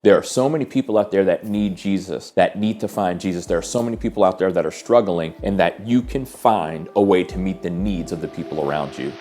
There are so many people out there that need Jesus, that need to find Jesus. There are so many people out there that are struggling, and that you can find a way to meet the needs of the people around you.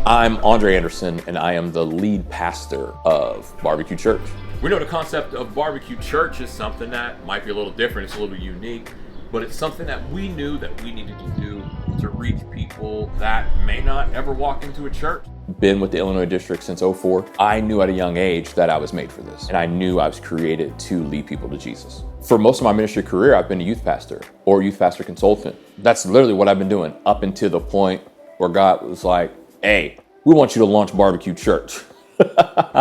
I'm Andre Anderson, and I am the lead pastor of Barbecue Church. We know the concept of Barbecue Church is something that might be a little different, it's a little unique, but it's something that we knew that we needed to do to reach people that may not ever walk into a church. Been with the Illinois district since 2004. I knew at a young age that I was made for this, and I knew I was created to lead people to Jesus. For most of my ministry career, I've been a youth pastor or youth pastor consultant. That's literally what I've been doing up until the point where God was like, hey, we want you to launch Barbecue Church.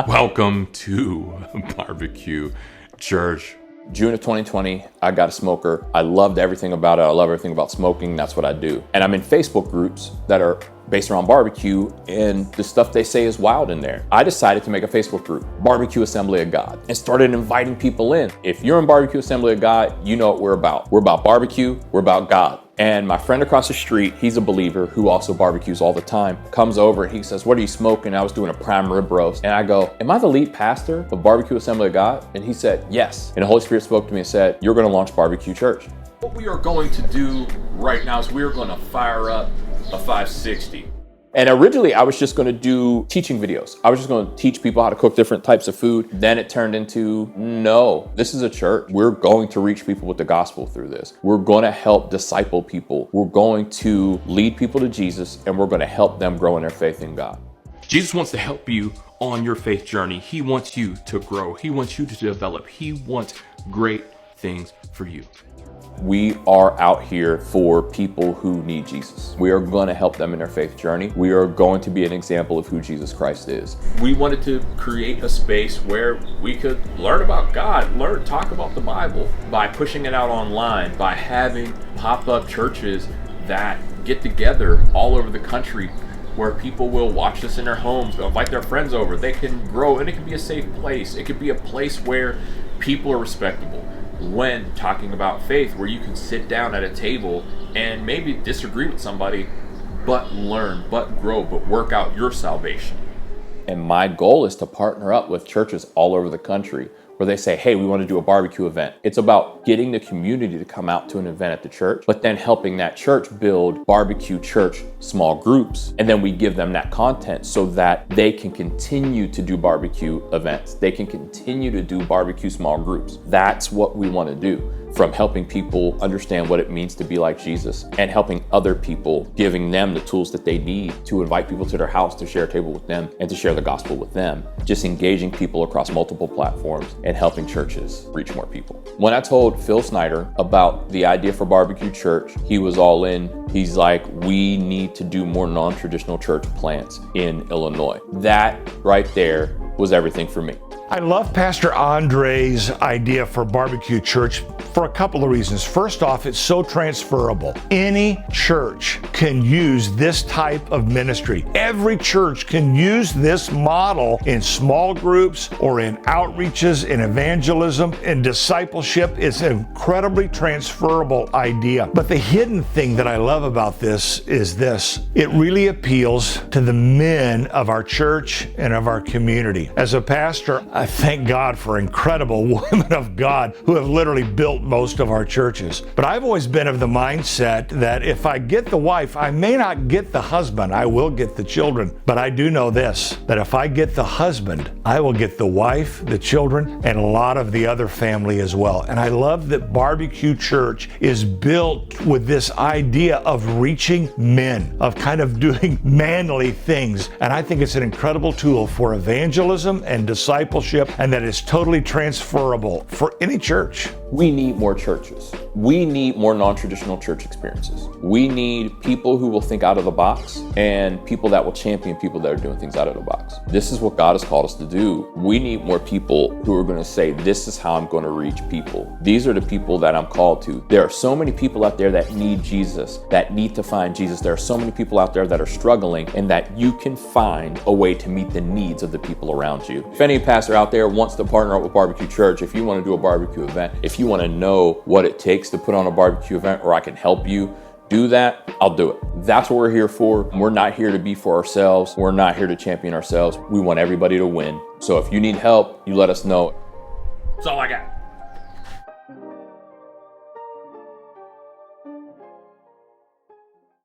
Welcome to Barbecue Church. June of 2020, I got a smoker. I loved everything about it. I love everything about smoking. That's what I do. And I'm in Facebook groups that are based around barbecue, and the stuff they say is wild in there. I decided to make a Facebook group, Barbecue Assembly of God, and started inviting people in. If you're in Barbecue Assembly of God, you know what we're about. We're about barbecue. We're about God. And my friend across the street, he's a believer who also barbecues all the time, comes over and he says, what are you smoking? I was doing a prime rib roast. And I go, am I the lead pastor of Barbecue Assembly of God? And he said, yes. And the Holy Spirit spoke to me and said, you're going to launch Barbecue Church. What we are going to do right now is we are going to fire up a 560. And originally I was just going to do teaching videos. I was just going to teach people how to cook different types of food. Then it turned into, no, this is a church. We're going to reach people with the gospel through this. We're going to help disciple people. We're going to lead people to Jesus, and we're going to help them grow in their faith in God. Jesus wants to help you on your faith journey. He wants you to grow. He wants you to develop. He wants great things for you. We are out here for people who need Jesus. We are going to help them in their faith journey. We are going to be an example of who Jesus Christ is. We wanted to create a space where we could learn about God, talk about the Bible by pushing it out online, by having pop-up churches that get together all over the country where people will watch us in their homes, they'll invite their friends over, they can grow, and it can be a safe place. It could be a place where people are respectable when talking about faith, where you can sit down at a table and maybe disagree with somebody, but learn, but grow, but work out your salvation. And my goal is to partner up with churches all over the country where they say, hey, we want to do a barbecue event. It's about getting the community to come out to an event at the church, but then helping that church build barbecue church small groups. And then we give them that content so that they can continue to do barbecue events. They can continue to do barbecue small groups. That's what we want to do. From helping people understand what it means to be like Jesus, and helping other people, giving them the tools that they need to invite people to their house to share a table with them and to share the gospel with them. Just engaging people across multiple platforms and helping churches reach more people. When I told Phil Snyder about the idea for Barbecue Church, he was all in. He's like, we need to do more non-traditional church plants in Illinois. That right there was everything for me. I love Pastor Andre's idea for Barbecue Church for a couple of reasons. First off, it's so transferable. Any church can use this type of ministry. Every church can use this model in small groups or in outreaches, in evangelism, in discipleship. It's an incredibly transferable idea. But the hidden thing that I love about this is this. It really appeals to the men of our church and of our community. As a pastor, I thank God for incredible women of God who have literally built most of our churches. But I've always been of the mindset that if I get the wife, I may not get the husband. I will get the children. But I do know this, that if I get the husband, I will get the wife, the children, and a lot of the other family as well. And I love that Barbecue Church is built with this idea of reaching men, of kind of doing manly things. And I think it's an incredible tool for evangelism and discipleship, and that is totally transferable for any church. We need more churches. We need more non-traditional church experiences. We need people who will think out of the box and people that will champion people that are doing things out of the box. This is what God has called us to do. We need more people who are going to say, this is how I'm going to reach people. These are the people that I'm called to. There are so many people out there that need Jesus, that need to find Jesus. There are so many people out there that are struggling, and that you can find a way to meet the needs of the people around you. If any pastor out there wants to partner up with Barbecue Church, if you want to do a barbecue event, if you want to know what it takes to put on a barbecue event, or I can help you do that, I'll do it. That's what we're here for. We're not here to be for ourselves. We're not here to champion ourselves. We want everybody to win. So if you need help, you let us know. That's all I got.